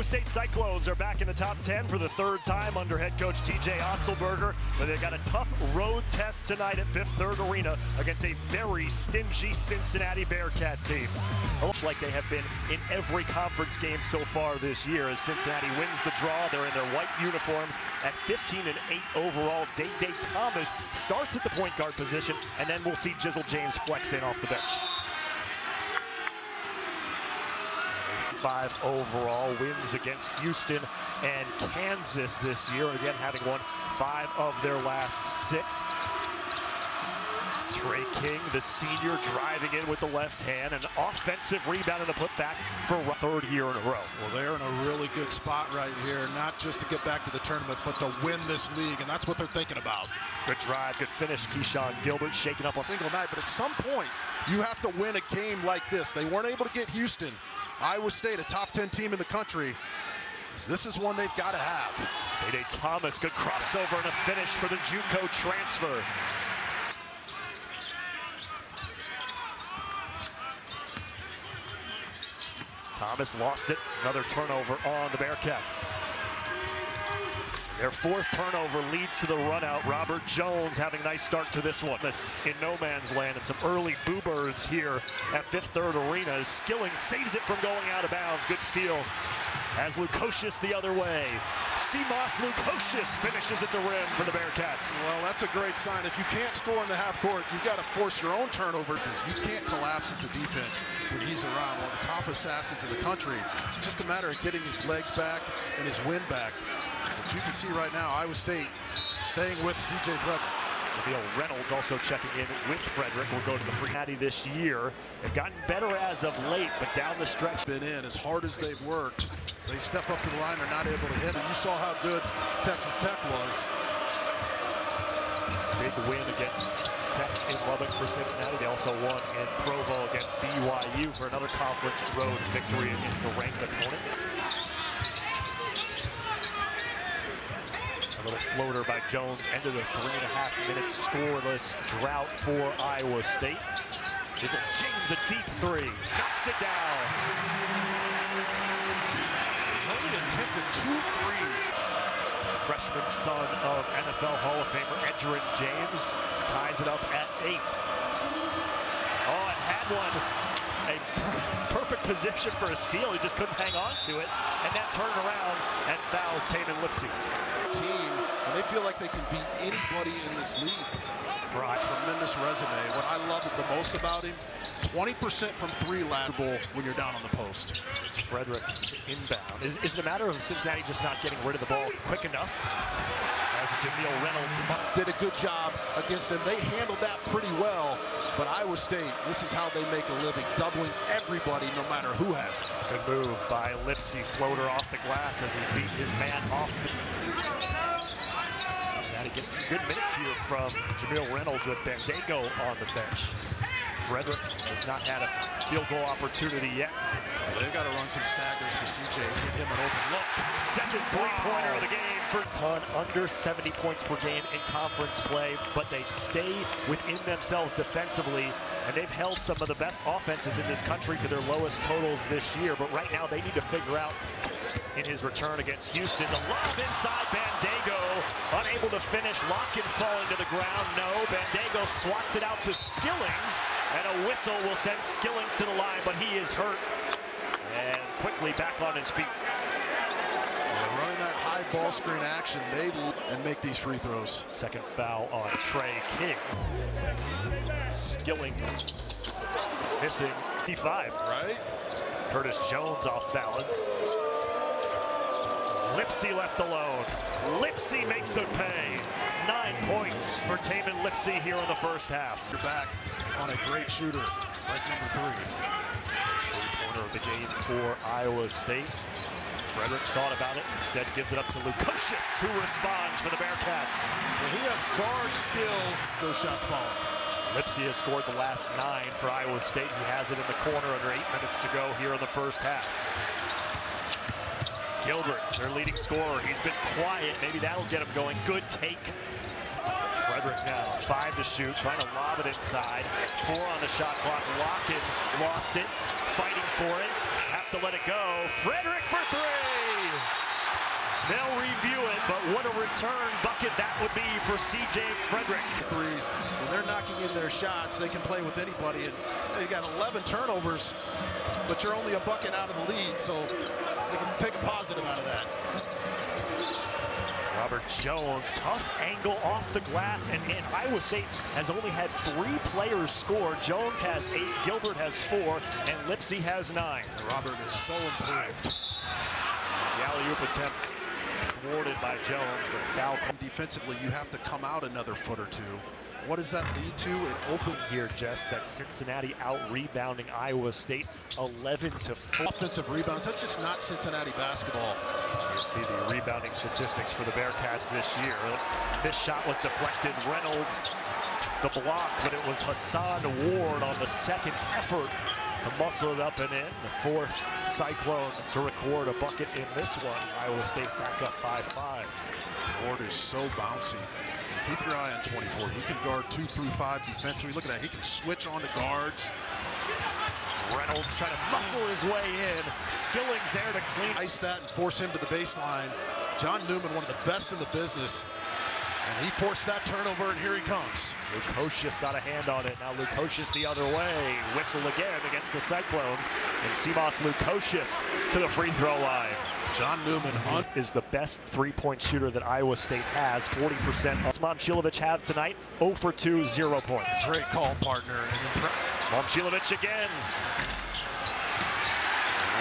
Iowa State Cyclones are back in the top 10 for the third time under head coach TJ Otzelberger, but they've got a tough road test tonight at Fifth Third Arena against a very stingy Cincinnati Bearcat team. Looks like they have been in every conference game so far this year as Cincinnati wins the draw. They're in their white uniforms at 15-8 overall. Day Thomas starts at the point guard position, and then we'll see Jizzle James flex in off the bench. 5 overall, wins against Houston and Kansas this year, again having won 5 of their last 6. Trey King, the senior, driving in with the left hand, an offensive rebound and a putback for a third year in a row. Well, they're in a really good spot right here, not just to get back to the tournament, but to win this league, and that's what they're thinking about. Good drive, good finish. Keyshawn Gilbert shaking up on single night, but at some point, you have to win a game like this. They weren't able to get Houston. Iowa State, a top 10 team in the country. This is one they've got to have. Day Thomas, good crossover and a finish for the JUCO transfer. Thomas lost it, another turnover on the Bearcats. Their 4th turnover leads to the run out. Robert Jones having a nice start to this one. This in no man's land and some early boo birds here at Fifth Third Arena. Skilling saves it from going out of bounds. Good steal as Lukosius the other way. Seamoss Lukosius finishes at the rim for the Bearcats. Well, that's a great sign. If you can't score in the half court, you've got to force your own turnover because you can't collapse as a defense when he's around. One of the top assassins in the country. Just a matter of getting his legs back and his wind back. But you can see right now, Iowa State staying with C.J. Frederick. Jamil Reynolds also checking in with Frederick. We'll go to the Cincinnati this year. They've gotten better as of late, but down the stretch. Been in as hard as they've worked. They step up to the line, are not able to hit, and you saw how good Texas Tech was. Big win against Tech in Lubbock for Cincinnati. They also won in Provo against BYU for another conference road victory against a ranked opponent. A little floater by Jones ended a 3.5 minute scoreless drought for Iowa State. Jizzle James, a deep 3, knocks it down. He's only attempted 2 threes. Freshman son of NFL Hall of Famer Edgerrin James ties it up at 8. Oh, it had one. A perfect position for a steal. He just couldn't hang on to it. And that turned around and fouls Tamin Lipsey. Team, and they feel like they can beat anybody in this league. For a tremendous resume. What I love the most about him, 20% from 3 lateral when you're down on the post. It's Frederick inbound. Is it a matter of Cincinnati just not getting rid of the ball quick enough? As Jamil Reynolds did a good job against them. They handled that pretty well, but Iowa State, this is how they make a living, doubling everybody no matter who has it. Good move by Lipsey, floater off the glass as he beat his man off the... Cincinnati getting some good minutes here from Jamil Reynolds with Bandego on the bench. Frederick has not had a field goal opportunity yet. They've got to run some staggers for CJ and get him an open look. Second three-pointer of the game for ton, under 70 points per game in conference play, but they stay within themselves defensively, and they've held some of the best offenses in this country to their lowest totals this year, but right now they need to figure out in his return against Houston. The lob inside Bandego, unable to finish. Locken falling to the ground. No, Bandego swats it out to Skillings, and a whistle will send Skillings to the line, but he is hurt. And quickly back on his feet. They're running that high ball screen action, and make these free throws. Second foul on Trey King. Skillings missing D5. Right? Curtis Jones off balance. Lipsey left alone. Lipsey makes it pay. 9 points for Tamin Lipsey here in the first half. You're back on a great shooter like number 3. First three-pointer of the game for Iowa State. Frederick thought about it, instead gives it up to Lukosius, who responds for the Bearcats. Well, he has guard skills. Those shots falling. Lipsey has scored the last 9 for Iowa State. He has it in the corner under 8 minutes to go here in the first half. Gilbert, their leading scorer. He's been quiet. Maybe that'll get him going. Good take. Frederick now, 5 to shoot, trying to lob it inside. 4 on the shot clock. Locken lost it, fighting for it. Have to let it go. Frederick for 3. They'll review it, but what a return bucket that would be for C.J. Frederick. Threes, when they're knocking in their shots, they can play with anybody. And they got 11 turnovers, but you're only a bucket out of the lead, so they can take a positive out of that. Robert Jones, tough angle off the glass, and Iowa State has only had 3 players score. Jones has 8, Gilbert has 4, and Lipsey has 9. Robert is so improved. The alley-oop attempt thwarted by Jones, but foul. Defensively, you have to come out another foot or two. What does that lead to? It opened here, Jess, that Cincinnati out-rebounding Iowa State 11-4. Offensive rebounds, that's just not Cincinnati basketball. You see the rebounding statistics for the Bearcats this year. This shot was deflected. Reynolds, the block, but it was Hassan Ward on the second effort to muscle it up and in. The 4th Cyclone to record a bucket in this one. Iowa State back up by 5. Ward is so bouncy. Keep your eye on 24. He can guard 2 through 5 defensively. Look at that. He can switch on to guards. Reynolds trying to muscle his way in. Skilling's there to clean. Ice that and force him to the baseline. John Newman, one of the best in the business. And he forced that turnover, and here he comes. Lukosius got a hand on it. Now Lukosius the other way. Whistle again against the Cyclones. And Simas Lukosius to the free throw line. John Newman is the best three-point shooter that Iowa State has, 40%. Momcilovic have tonight, 0 for 2, 0 points. Great call, partner. Momcilovic again.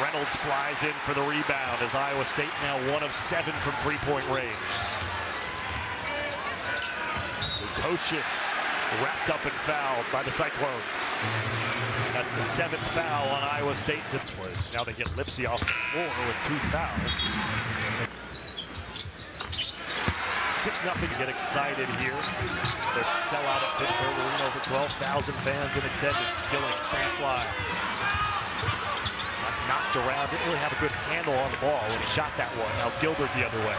Reynolds flies in for the rebound as Iowa State now 1 of 7 from three-point range. Lukosius wrapped up and fouled by the Cyclones. That's the 7th foul on Iowa State. Now they get Lipsey off the floor with 2 fouls. 6-0. Get excited here. They're sellout at Pittsburgh Arena, over 12,000 fans in attendance. Skilling's baseline. Knocked around, didn't really have a good handle on the ball when he shot that one. Now Gilbert the other way.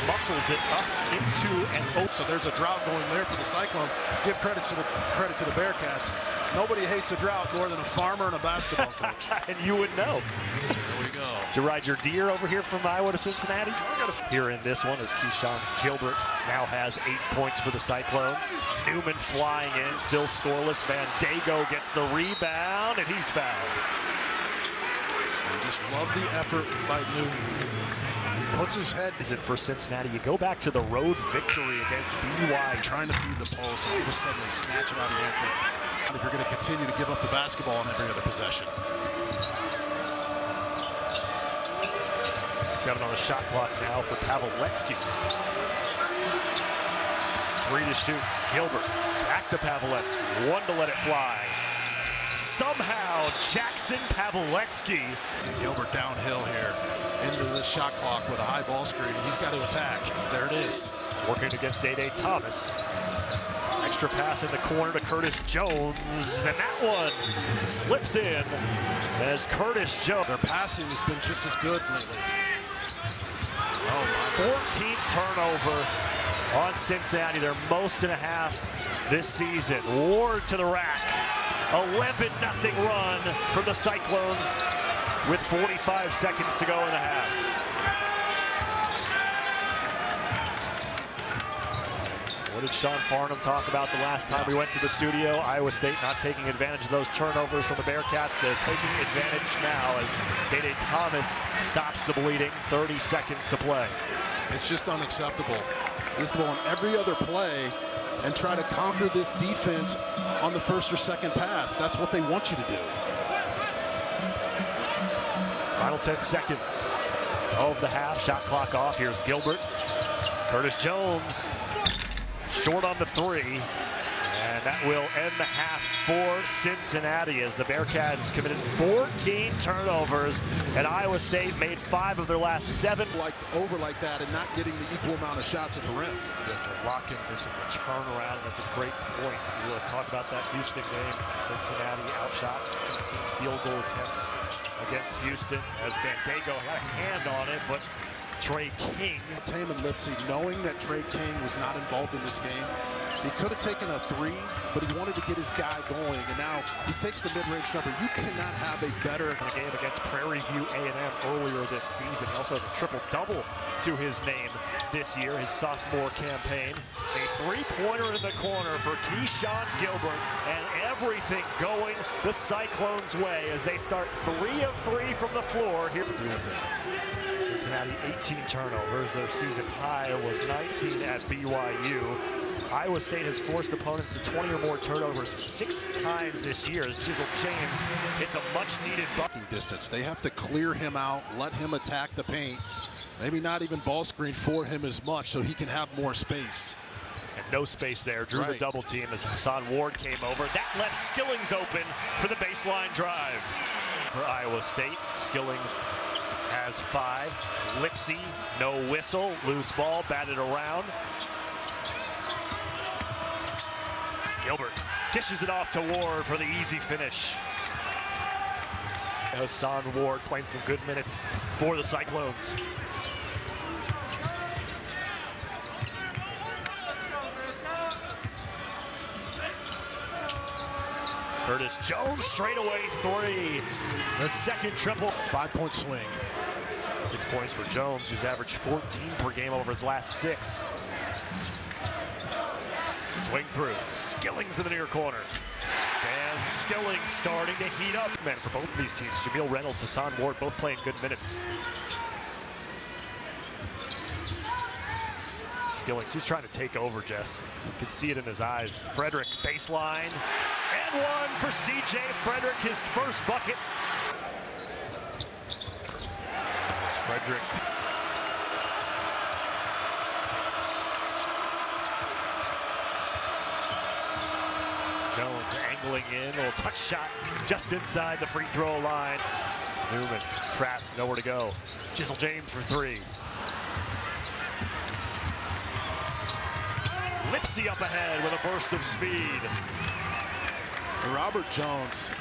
Muscles it up into and open. So there's a drought going there for the Cyclone. Give credit to the Bearcats. Nobody hates a drought more than a farmer and a basketball coach. And you would know. There we go. Did you ride your deer over here from Iowa to Cincinnati? Here in this one, as Keyshawn Gilbert now has 8 points for the Cyclones. Newman flying in, still scoreless. Dago gets the rebound, and he's fouled. I just love the effort by Newman. He puts his head. Is it for Cincinnati? You go back to the road victory against BYU. Trying to feed the post, all of a sudden they snatch it out of the end. If you're going to continue to give up the basketball on every other possession. 7 on the shot clock now for Pavletsky. 3 to shoot. Gilbert back to Pavletsky. 1 to let it fly. Somehow Jackson Pavletsky. And Gilbert downhill here into the shot clock with a high ball screen. He's got to attack. There it is. Working against Day Thomas. Extra pass in the corner to Curtis Jones, and that one slips in as Curtis Jones. Their passing has been just as good lately. Oh, 14th turnover on Cincinnati, their most and a half this season. Ward to the rack. 11-0 run for the Cyclones with 45 seconds to go in the half. What did Sean Farnham talk about the last time we went to the studio? Iowa State not taking advantage of those turnovers from the Bearcats. They're taking advantage now as Day Thomas stops the bleeding. 30 seconds to play. It's just unacceptable. This go on every other play and try to conquer this defense on the first or second pass. That's what they want you to do. Final 10 seconds of the half. Shot clock off. Here's Gilbert. Curtis Jones. Short on the 3, and that will end the half for Cincinnati as the Bearcats committed 14 turnovers, and Iowa State made 5 of their last 7. Over like that and not getting the equal amount of shots at the rim. Locking this in the turnaround. That's a great point. We'll talk about that Houston game. Cincinnati outshot 15 field goal attempts against Houston as Dago had a hand on it, but Trey King. Taman Lipsy, knowing that Trey King was not involved in this game, he could have taken a three, but he wanted to get his guy going, and now he takes the mid-range jumper. You cannot have a better game against Prairie View A&M earlier this season. He also has a triple-double to his name this year, his sophomore campaign. A three-pointer in the corner for Keyshawn Gilbert, and everything going the Cyclones' way as they start 3 of 3 from the floor here. Cincinnati 18 turnovers. Their season high was 19 at BYU. Iowa State has forced opponents to 20 or more turnovers 6 times this year as Jizzle James hits a much-needed bucket distance. They have to clear him out, let him attack the paint, maybe not even ball screen for him as much so he can have more space. And no space there. Drew the double team as Hassan Ward came over. That left Skillings open for the baseline drive. For Iowa State, Skillings has 5. Lipsy, no whistle, loose ball, batted around. Gilbert dishes it off to Ward for the easy finish. Hassan Ward playing some good minutes for the Cyclones. Curtis Jones straightaway 3. The second triple. 5-point swing. 6 points for Jones, who's averaged 14 per game over his last 6. Swing through, Skillings in the near corner. And Skillings starting to heat up. Man, for both of these teams, Jameel Reynolds, Hassan Ward, both playing good minutes. Skillings, he's trying to take over, Jess. You can see it in his eyes. Frederick, baseline. And one for C.J. Frederick, his first bucket. Frederick. Jones angling in, a little touch shot just inside the free throw line. Newman, trapped, nowhere to go. Jizzle James for 3. Lipsy up ahead with a burst of speed. Robert Jones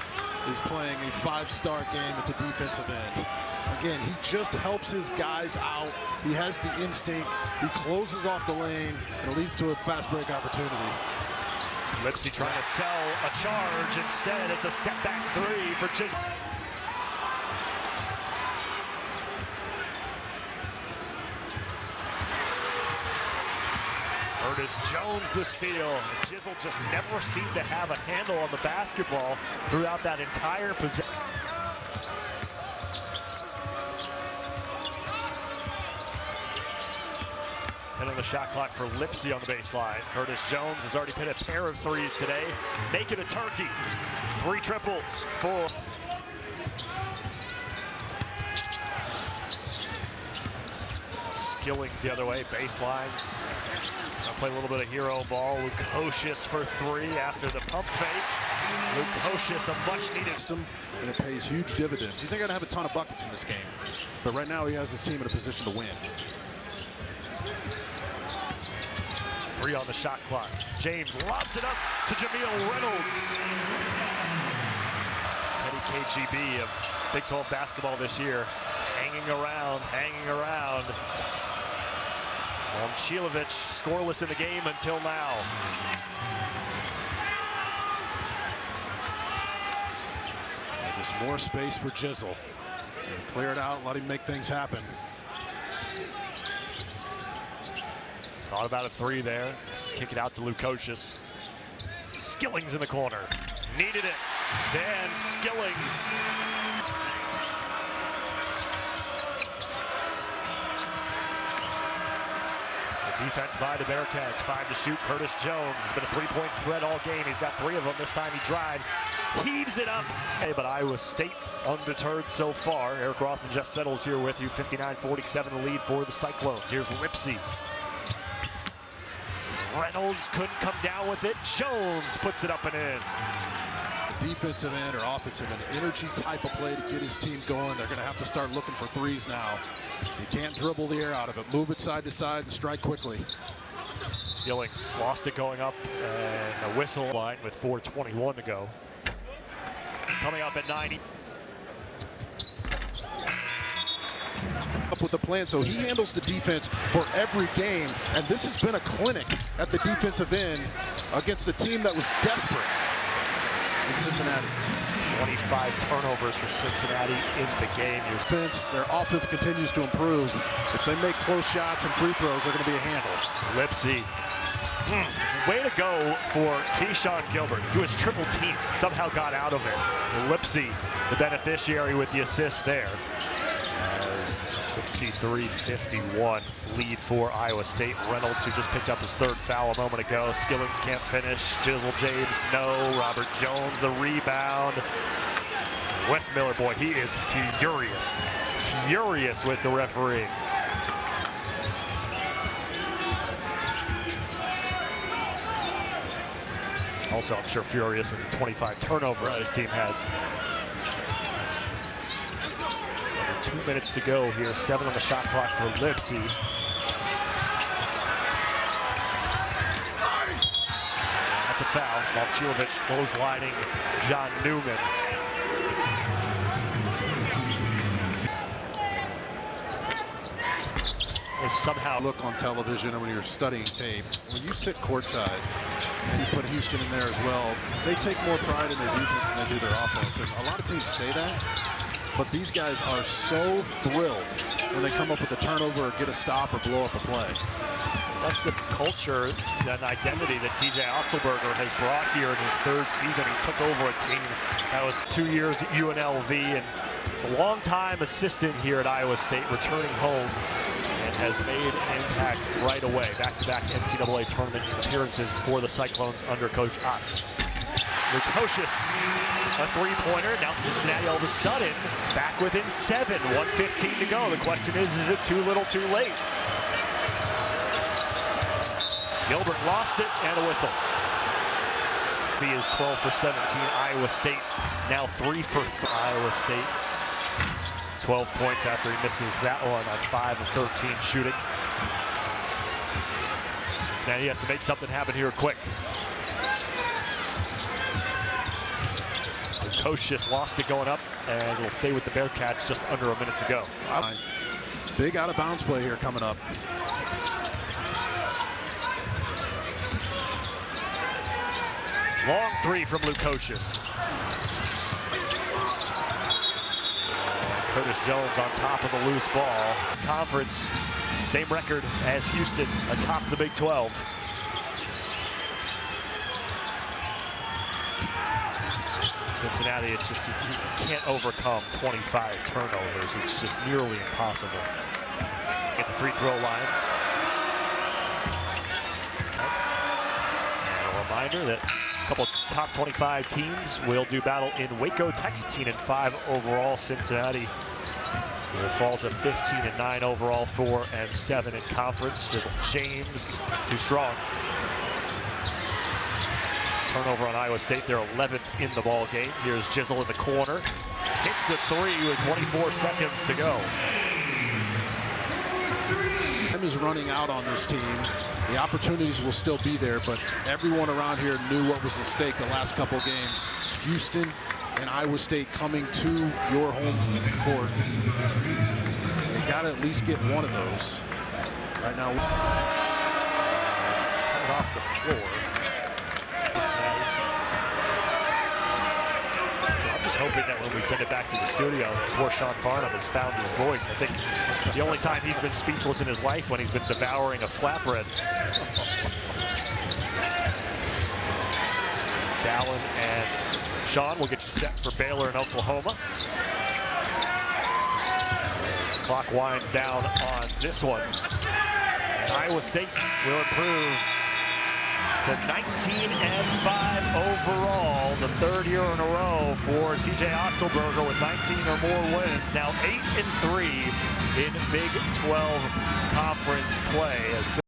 is playing a 5-star game at the defensive end. Again, he just helps his guys out. He has the instinct. He closes off the lane, and it leads to a fast break opportunity. Lipsy trying to sell a charge. Instead, it's a step-back 3 for Jizzle. Curtis Jones the steal. Jizzle just never seemed to have a handle on the basketball throughout that entire possession. And on the shot clock for Lipsy on the baseline. Curtis Jones has already hit a pair of 3s today. Make it a turkey. 3 triples, 4. Skillings the other way, baseline. Gonna play a little bit of hero ball. Lukosius for 3 after the pump fake. Lukosius, a much-needed system, and it pays huge dividends. He's not gonna have a ton of buckets in this game, but right now he has his team in a position to win. 3 on the shot clock. James lobs it up to Jameel Reynolds. Teddy KGB of Big 12 basketball this year. Hanging around, hanging around. Momcilovic scoreless in the game until now. Just more space for Jizzle. Clear it out, let him make things happen. Thought about a 3 there. Kick it out to Lukosius. Skillings in the corner. Needed it. Dan Skillings. The defense by the Bearcats. 5 to shoot. Curtis Jones has been a 3-point threat all game. He's got 3 of them. This time he drives. Heaves it up. Hey, but Iowa State undeterred so far. Eric Rothman just settles here with you. 59-47 the lead for the Cyclones. Here's Lipsy. Reynolds couldn't come down with it. Jones puts it up and in. Defensive end or offensive end, energy type of play to get his team going. They're going to have to start looking for 3s now. You can't dribble the air out of it. Move it side to side and strike quickly. Skillings lost it going up, and a whistle line with 4:21 to go. Coming up at 90. up with a plan, so he handles the defense for every game, and this has been a clinic at the defensive end against a team that was desperate in Cincinnati. 25 turnovers for Cincinnati in the game. Their offense continues to improve. If they make close shots and free throws, they're going to be a handle. Lipsy. Way to go for Keyshawn Gilbert, who was triple teamed, somehow got out of it. Lipsy, the beneficiary with the assist there. As 63-51 lead for Iowa State. Reynolds, who just picked up his third foul a moment ago. Skillings can't finish. Jizzle James, no. Robert Jones, the rebound. Wes Miller, boy, he is furious with the referee. Also, I'm sure furious with the 25 turnovers his team has. Under 2 minutes to go here. 7 on the shot clock for Lipsy. That's a foul. Malchilovic clotheslining John Newman. Is somehow look on television and when you're studying tape, when you sit courtside and you put Houston in there as well, they take more pride in their defense than they do their offense. And a lot of teams say that, but these guys are so thrilled when they come up with a turnover or get a stop or blow up a play. That's the culture and identity that TJ Otzelberger has brought here in his third season. He took over a team that was 2 years at UNLV, and he's a long-time assistant here at Iowa State, returning home, and has made an impact right away. Back-to-back NCAA tournament appearances for the Cyclones under Coach Otz. Lukosius, a three-pointer. Now Cincinnati all of a sudden back within 7, 1:15 to go. The question is it too little too late? Gilbert lost it, and a whistle. He is 12 for 17, Iowa State. Now 3 for Iowa State. 12 points after he misses that one on 5 of 13 shooting. Cincinnati has to make something happen here quick. Lukosius lost it going up, and will stay with the Bearcats just under a minute to go. Big out-of-bounds play here coming up. Long three from Lukosius. Curtis Jones on top of the loose ball. Conference, same record as Houston, atop the Big 12. Cincinnati, it's just, you can't overcome 25 turnovers. It's just nearly impossible. At the free throw line. And a reminder that a couple top 25 teams will do battle in Waco, Texas. 15-5 overall. Cincinnati will fall to 15-9 overall, 4-7 in conference. Just James too strong. Turnover on Iowa State. They're 11th in the ball game. Here's Jizzle in the corner. Hits the three with 24 seconds to go. Time is running out on this team. The opportunities will still be there, but everyone around here knew what was at stake the last couple games. Houston and Iowa State coming to your home court. They got to at least get one of those. Right now, coming off the floor. So I'm just hoping that when we send it back to the studio, poor Sean Farnham has found his voice. I think the only time he's been speechless in his life when he's been devouring a flatbread. Dallin and Sean will get you set for Baylor and Oklahoma. As the clock winds down on this one. Iowa State will improve to 19-5 overall, the third year in a row for TJ Otzelberger with 19 or more wins. Now 8-3 in Big 12 conference play.